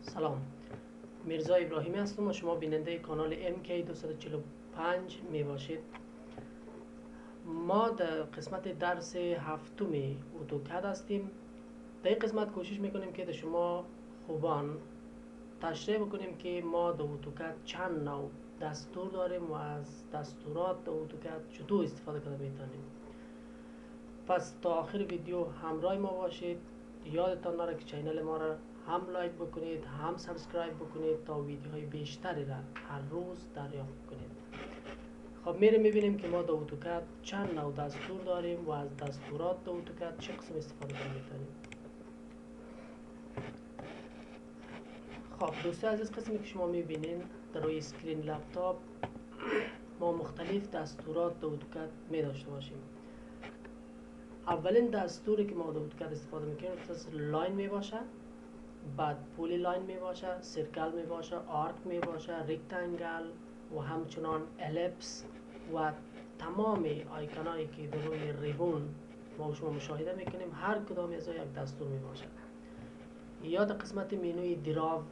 سلام، میرزا ابراهیمی هستم و شما بیننده کانال MK 245 می باشید. ما در قسمت درس هفتم اتوکد هستیم. در این قسمت کوشش میکنیم که در شما خوبان تشریح بکنیم که ما در اتوکد چند نوع دستور داریم و از دستورات در اتوکد چطور استفاده کنه میتونیم. پس تا آخر ویدیو همراه ما باشید. یادتان نره که چینل ما را هم لایک بکنید هم سابسکرایب بکنید تا ویدیوهای بیشتری را هر روز دریافت کنید. خب میبینیم که ما در اتوکد چند نوع دستور داریم و از دستورات در اتوکد چه قسم استفاده کنیم. خب دوستان عزیز، قسمی که شما میبینین در روی اسکرین لپتاپ ما مختلف دستورات در اتوکد می داشته باشیم. اولین دستوری که ما در اتوکد استفاده میکنیم لاین می باشه، بعد پولی لاین می باشه، سرکل می باشه، آرک می باشه، ریکتانگل و همچنان الیپس و تمام آیکون هایی که در روی ریبون ما شما مشاهده میکنیم هر کدام از یک دستور می باشه. یا در قسمت مینوی دراو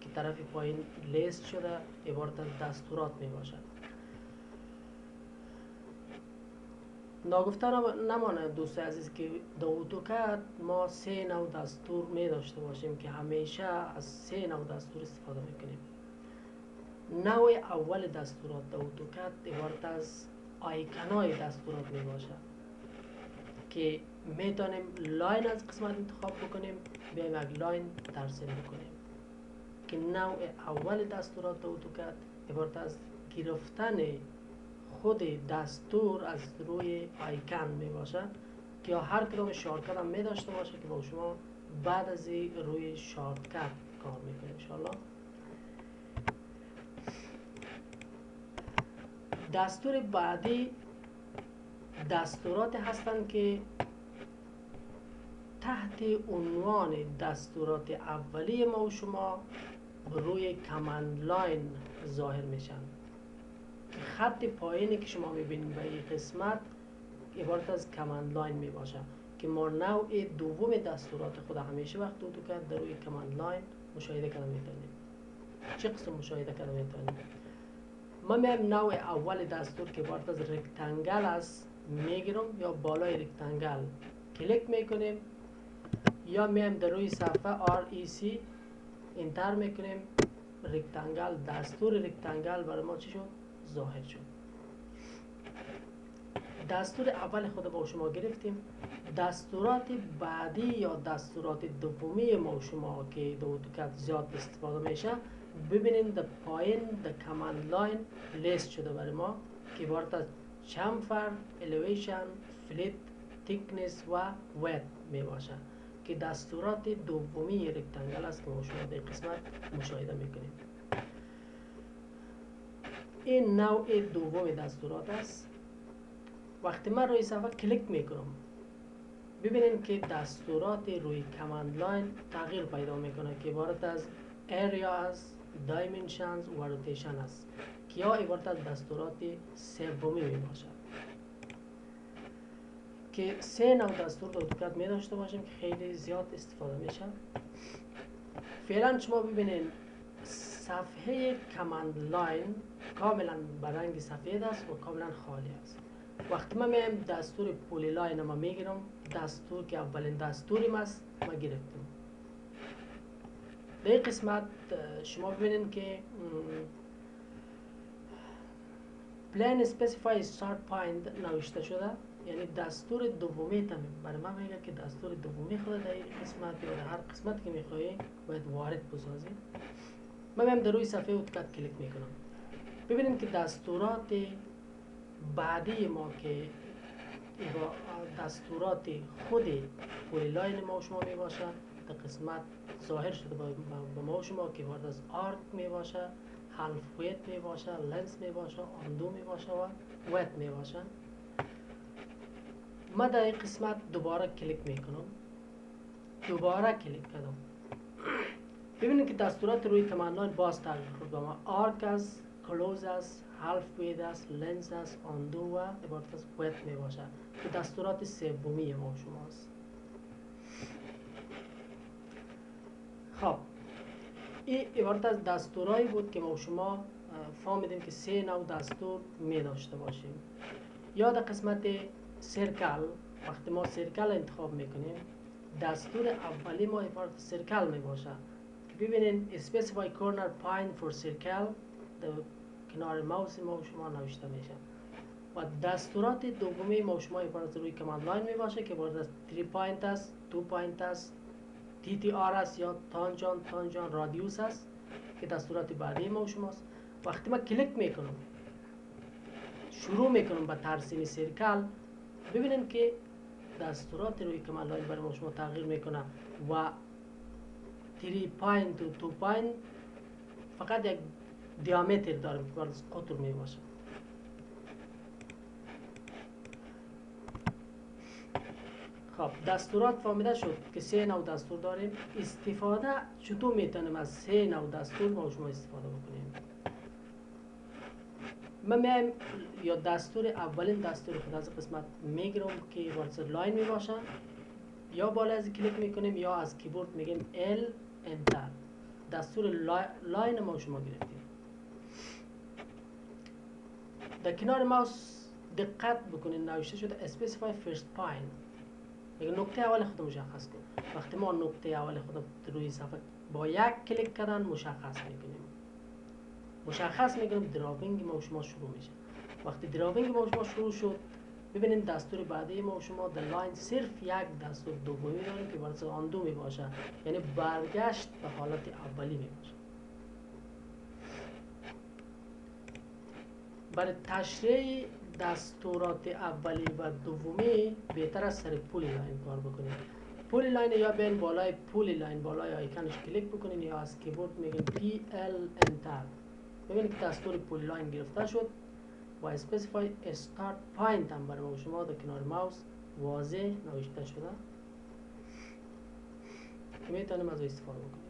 که طرف پایین لیست شده عبارت از دستورات می باشه. ناگفته نمانه دوست عزیز که در اتوکد ما 3 نوع دستور می داشته باشیم که همیشه از 3 نوع دستور استفاده میکنیم. نوع اول دستورات در اتوکد عبارت از آیکون‌های دستورات می باشه که میتونیم لاین از قسمت انتخاب بکنیم، بیایم یک لاین ترسیم بکنیم. که نوع اول دستورات در اتوکد عبارت از گرفتن خود دستور از روی آیکن می باشه که یا هر کدام شارتکت هم می داشته باشه که با شما بعد از روی شارتکت کار میکنه انشاءالله. دستور بعدی دستورات هستند که تحت عنوان دستورات اولیه ما و شما روی کمند لاین ظاهر میشن. خط پایینی که شما میبینید به این قسمت عبارت از کمند لاین می باشه که ما نوع دوم دستورات خود همیشه وقت اتوکد در روی کمند لاین مشاهده کنه میتونیم. چه قسم مشاهده کنه میتونیم؟ ما میایم نوع اول دستور که عبارت از رکتانگل است میگیرم یا بالای رکتانگل کلیک میکنیم یا میایم در روی صفحه REC انتر میکنیم. رکتانگل دستور رکتانگل برای ما چی شد؟ ظاهر شد. دستور اول خود با شما گرفتیم. دستورات بعدی یا دستورات دومی ما شما که در اتوکد زیاد استفاده میشه ببینید در پایین در کمند لاین لیست شده برای ما که عبارت از چمفر، الیویشن، فلیت، تیکنس و ویت می باشه که دستورات دومی رکتانگل است که ما شما در قسمت مشاهده میکنیم. این نوع دوم دستورات است. وقتی من روی صفحه کلیک میکنم ببینید که دستورات روی کمند لاین تغییر پیدا میکنه که عبارت از اریا است، دایمنشنز و روتیشن است که یا عبارت از دستورات سومی می باشد که 3 نوع دستور در اتوکد می داشته باشیم که خیلی زیاد استفاده میشه. فعلا شما ببینید صفحه کمند لاین کاملا به رنگ سفید است و کاملا خالی است. وقتی ما میایم دستور پولی لاین ما میگیرم، دستور که اولین دستوریم است ما گرفتیم. در این قسمت شما ببینید که plan specify start point نوشته شده، یعنی دستور دومی برای ما میگه که دستور دومی خود در این قسمت یا در هر قسمت که میخواهی باید وارد بسازی. من میام در روی صفحه اتوکد کلیک میکنم. ببینید که دستورات بعدی ما که دستورات خود پولی لاین ما و شما می باشه در قسمت ظاهر شده با ما و شما که وارد از آرک می باشه، هالف ویت می باشه، لنس می باشه، آندو می باشه و ویت می باشه. ما در این قسمت دوباره کلیک میکنم. دوباره کلیک کردم. ببینید که دستورات روی کمند لاین باز تغییر خورد با ما. آرک است، کلوز است، هالف وید است، لنز است، آندو و عبارت از ویت می باشه که دستورات سومی ما شماست. خب این عبارت از دستورایی بود که ما شما فهمیدیم که 3 نوع دستور می داشته باشیم. یا در قسمت سرکل، وقتی ما سرکل انتخاب میکنیم، دستور اولی ما عبارت از سرکل می باشه که ببینید specify corner point for circle در کنار ماوس ما شما نوشته میشه. و دستورات دومی ما شما عبارت روی کماند لاین می باشه که عبارت از 3 پوینت است، 2 پوینت است، TTR است یا تانجان رادیوس است که دستورات بعدی ما شماست. وقتی ما کلیک میکنم شروع میکنم به ترسیم سرکل، ببینید که دستورات روی کماند لاین برای ما شما تغییر میکنه و 3 پوینت و 2 پوینت فقط یک دیامتر داره که برای قطر می باشه. خب دستورات فهمیده شد که 3 نوع دستور داریم. استفاده چطور میتونیم از 3 نوع دستور ما شما استفاده بکنیم؟ من میایم یا دستور اولین دستور خود از قسمت میگیرم که وارد لاین می باشه، یا بالا از کلیک میکنیم یا از کیبورد میگیم L انتر. دستور لاین ما شما گرفتیم. در کنار ماوس دقت بکنید نوشته شده specify first point. میگه نقطه اول خود مشخص کن. وقتی ما نقطه اول خود روی صفحه با یک کلیک کردن مشخص میکنیم. مشخص میکنیم دراوینگ ما شما شروع میشه. وقتی دراوینگ ما شما شروع شد، ببینید دستور بعدی ما شما در لاین صرف یک دستور دومی داریم که برای آندو می باشه، یعنی برگشت به حالت اولی می باشه. برای تشریح دستورات اولی و دومی بهتر است سر پولی لاین کار بکنید. پولی لاین یا بین بالای پولی لاین بالای آیکانش کلیک بکنید یا از کیبورد میگیم PL انتر. ببینید که دستور پولی لاین گرفته شد و اسپسیفای استارت پوینت هم برای شما در کنار ماوس واضح نوشته شده که میتونیم از استفاده بکنیم.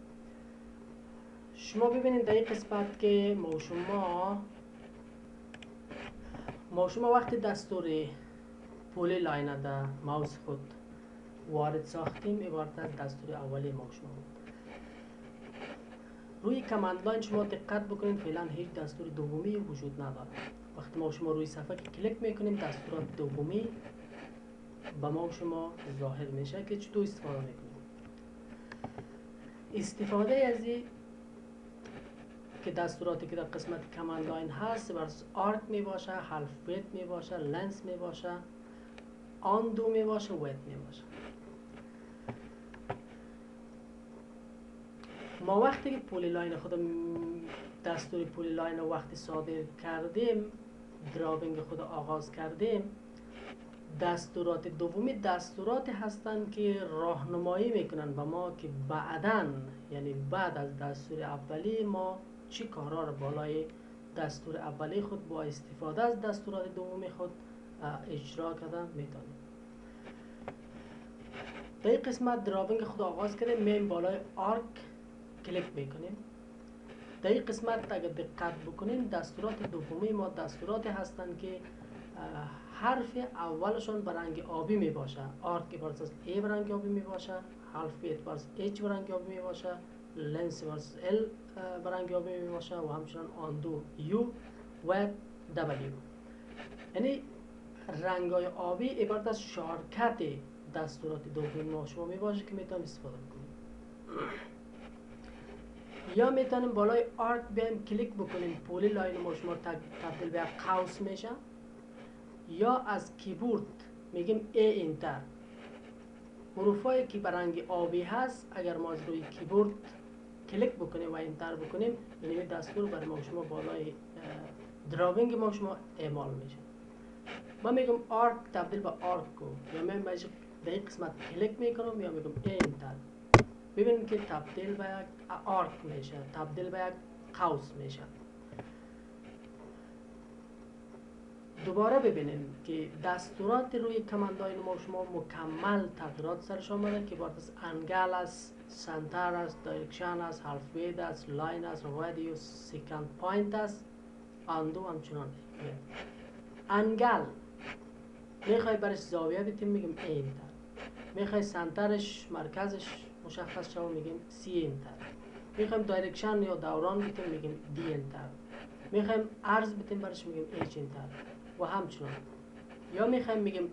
شما ببینید در این قسمت که ما شما وقتی دستور پولی لاین در ماوس خود وارد ساختیم عبارت از دستور اولی ما شما بود. روی کماند لاین شما دقت بکنید فعلا هیچ دستور دومی وجود نداره. وقتی ما شما روی صفحه کلیک میکنیم دستورات دومی با ما شما ظاهر میشه که چطور استفاده میکنیم. استفاده از این که دستوراتی که در قسمت کماند لاین هست برس آرک می باشه، حرفه می باشه، لنس می باشه، آندو می باشه، ویت می باشه. ما وقتی که پولی لاین خود دستور پولی لاین رو وقتی صادر کردیم، دراوینگ خود آغاز کردیم، دستورات دومی دستورات هستند که راهنمایی میکنن به ما که بعداً یعنی بعد از دستور اولی ما چی کارها رو بالای دستور اولی خود با استفاده از دستورات دومی خود اجرا کردن میتونیم. در این قسمت دراوینگ خود آغاز کردیم، میایم بالای آرک کلیک میکنیم. در این قسمت اگر دقت بکنیم دستورات دومی ما دستوراتی هستند که حرف اولشون به رنگ آبی می باشه. آرک برس از A به رنگ آبی می باشه، حرفه برس H به رنگ آبی می باشه، لنس برس L به رنگ آبی می باشه و همچنان آندو U و W. یعنی رنگای آبی عبارت از شارکت دستورات دومی ما شما می باشه که میتونیم استفاده کنیم. یا میتونیم بالای آرک بیایم کلیک بکنیم، پولی لاین ما شما تبدیل به قوس میشه، یا از کیبورد میگیم A انتر. حروفایی که به رنگ آبی هست اگر ما از روی کیبورد کلیک بکنیم و انتر بکنیم یعنی دستور برای ما شما بالای دراوینگ ما شما اعمال میشه. ما میگم آرک تبدیل به آرک کو، یا من در این قسمت کلیک میکنم یا میگم A انتر. ببینید که تبدیل به یک آرک میشه، تبدیل به یک قوس میشه. دوباره ببینیم که دستورات روی کماند لاین ما شما مکمل تغییرات سرش آمده که باید از انگل است، سنتر است، دایرکشن است، حرفه است، لاین است، رادیوس، سکند پوینت است، آندو همچنان. انگل میخوای برش زاویه بیتیم میگیم A انتر. میخوای سنترش مرکزش مشخص شما میگیم C انتر. میخوایم دایرکشن یا دوران بدیم میگیم دی انتر. میخوایم عرض بدیم برش میگیم اچ انتر و همچنان. یا میخوایم میگیم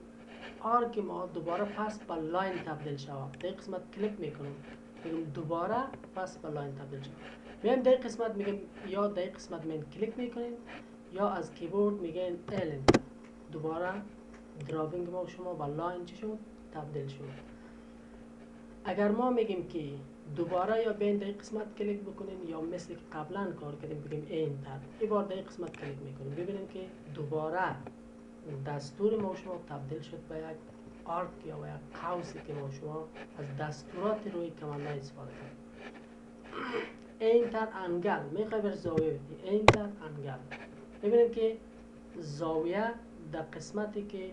آرک ما دوباره پس به لاین تبدیل شود. در قسمت کلیک میکنیم میگیم دوباره پس به لاین تبدیل شود. میگیم در قسمت میگیم یا در قسمت من کلیک میکنیم یا از کیبورد میگیم ال انتر. دوباره دراوینگ ما شما با لاین چی شد؟ تبدیل شد. اگر ما میگیم که دوباره یا بین در قسمت کلیک بکنین یا مثل که قبلا کار کردیم بگیم انتر، این بار در قسمت کلیک میکنیم ببینیم که دوباره دستور ما شما تبدیل شد به یک آرک یا به یک قوسی که ما شما از دستورات روی کمانهای استفاده کنیم. انتر انگل میخوای بر زاویه بدی، انتر انگل. ببینیم که زاویه در قسمتی که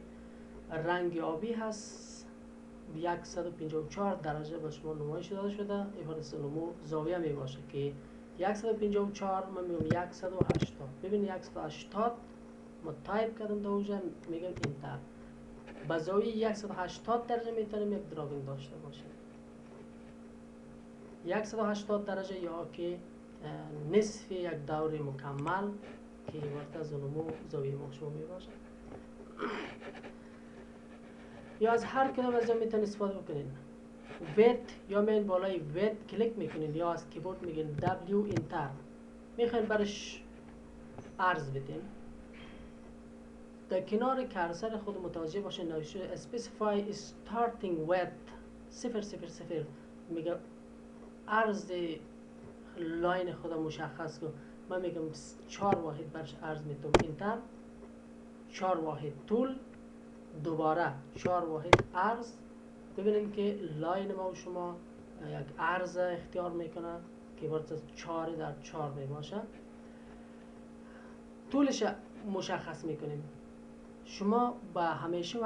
رنگ آبی هست 154 درجه به شما نمایش داده شده. عبارت نمو زاویه می باشه که 154 من میگم 180. ببین 180 ما تایپ کردم در اونجا میگم انتر. به زاویه 180 درجه میتونیم یک دراوینگ داشته باشیم. 180 درجه یا که نصف یک دور مکمل که عبارت از نمو زاویه ما شما می باشه. یا از هر کدام از این میتونید استفاده بکنین. ویت یا من بالای ویت کلیک میکنین یا از کیبورد میگین W انتر. میخواین برش عرض بدین. در کنار کرسر خود متوجه باشین نوشته specify starting width 000 میگه عرض لاین خود مشخص کن. من میگم 4 واحد برش عرض میتونم انتر. 4 واحد طول دوباره 4 واحد عرض. ببینیم که لاین ما و شما یک عرض اختیار میکنه که عبارت از 4 در 4 می باشه. طولش مشخص میکنیم. شما با همیشه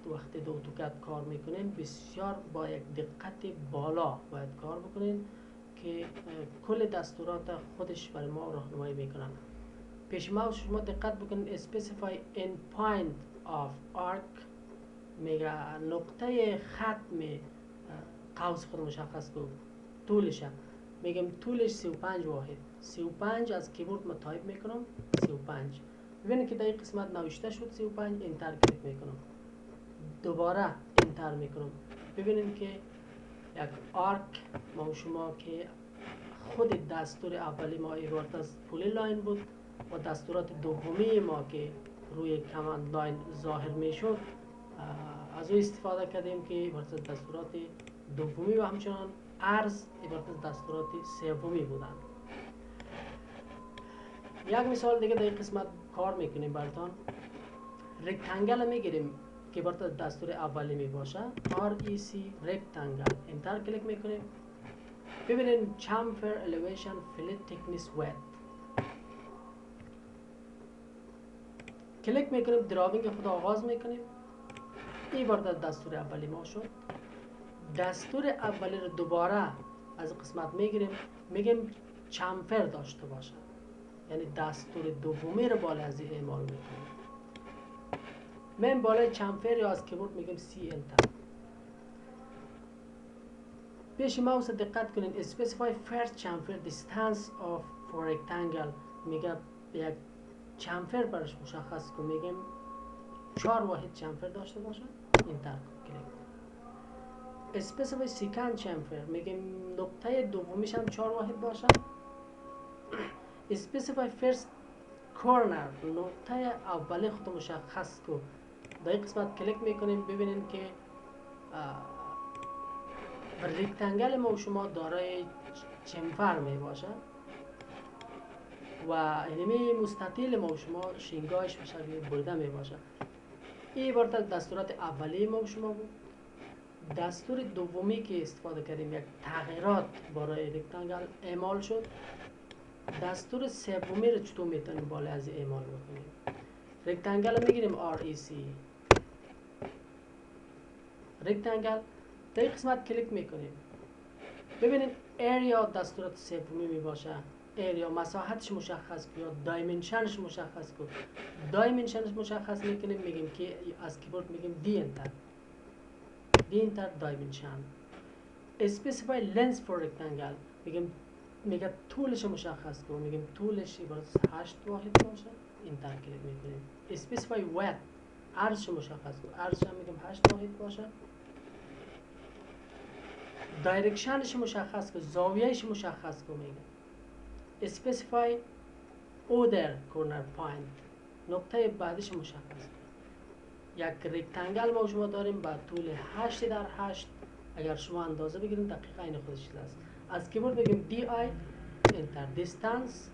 وقتی دو اتوکد کار میکنین بسیار با یک دقت بالا باید کار بکنین که کل دستورات خودش برای ما راهنمایی میکنن. پیش ما شما دقت بکنین specify end point of arc میگه نقطه ختم قوس خود مشخص کن. طولش میگم طولش 35 واحد. 35 از کیبورد ما تایپ میکنم 35. ببینید که در این قسمت نوشته شد 35. انتر کلیک میکنم دوباره انتر میکنم. ببینید که یک آرک ما شما که خود دستور اولی ما عبارت از پولی لاین بود و دستورات دومی ما که روی کماند لاین ظاهر میشد از او استفاده کردیم که عبارت از دستورات دومی و همچنان عرض عبارت از دستورات سومی بودند. یک مثال دیگه در این قسمت کار میکنیم براتون. رکتانگل میگیریم که عبارت از دستور اولی می باشه REC رکتانگل. انتر کلیک میکنیم. ببینید chamfer elevation fillet thickness width. کلیک میکنیم دراوینگ خود آغاز میکنیم. این عبارت از دستور اولی ما شد. دستور اولی رو دوباره از قسمت میگیریم میگیم چمفر داشته باشه، یعنی دستور دومی رو بالا از این اعمال میکنیم. من بالای چمفر یا از کیبورد میگیم سی انتر. پیش ماوس دقت کنین specify first chamfer distance of for rectangle میگه یک چمفر برش مشخص کن. میگیم 4 واحد چمفر داشته باشه. انتر کلیک. specify second chamfer میگیم نقطه دومیش هم 4 واحد باشه. specify first corner نقطه اولی خود مشخص کن. در این قسمت کلیک میکنیم. ببینیم که رکتانگل ما و شما دارای چمفر می باشه و اینمی مستطیل ما و شما شینگاهش به شکل بریده می باشه. این عبارت از دستورات اولی ما و شما بود. دستور دومی که استفاده کردیم یک تغییرات برای رکتانگل اعمال شد. دستور سومی رو چطور میتونیم بالا از اعمال بکنیم؟ رکتانگل میگیریم REC رکتانگل. در این قسمت کلیک میکنیم. ببینید اریا دستورات سومی می باشه. اریا مساحتش مشخص کن یا دایمنشنش مشخص کن. دایمنشنش مشخص میکنیم میگیم که از کیبورد میگیم دی انتر. دی انتر دایمنشن. specify length for rectangle میگیم میگه طولش مشخص کن، میگیم طولش عبارت از 8 واحد باشه، این کلیک میکنیم. اسپسیفای ویدث، عرضش مشخص کن، عرضش هم میگیم 8 واحد باشه. دایرکشنش مشخص کن، زاویهش مشخص کن، میگه اسپسیفای اودر کورنر پوینت، نقطه بعدش مشخص کن. یک رکتانگل ما شما داریم با طول 8 در 8. اگر شما اندازه بگیرید دقیقا این خودش است. از کیبورد بگیم دی آی انتر دیستانس،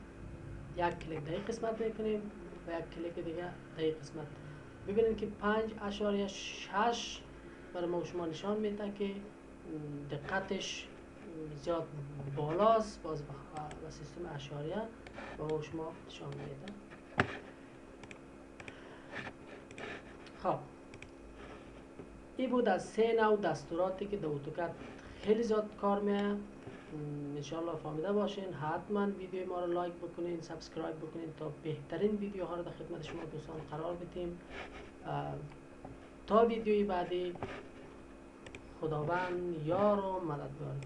یک کلیک در این قسمت میکنیم و یک کلیک دیگه در این قسمت. ببینید که 5.6 برای ما شما نشان میده که دقتش زیاد بالاست، باز با سیستم اشاریه با شما نشان میده. خب این بود از 3 نوع دستوراتی که در اتوکد خیلی زیاد کار میه. انشاءالله فهمیده باشین. حتما ویدیو ما رو لایک بکنین، سابسکرایب بکنین تا بهترین ویدیوها رو در خدمت شما دوستان قرار بدیم. تا ویدیوی بعدی، خداوند یار و مددگار.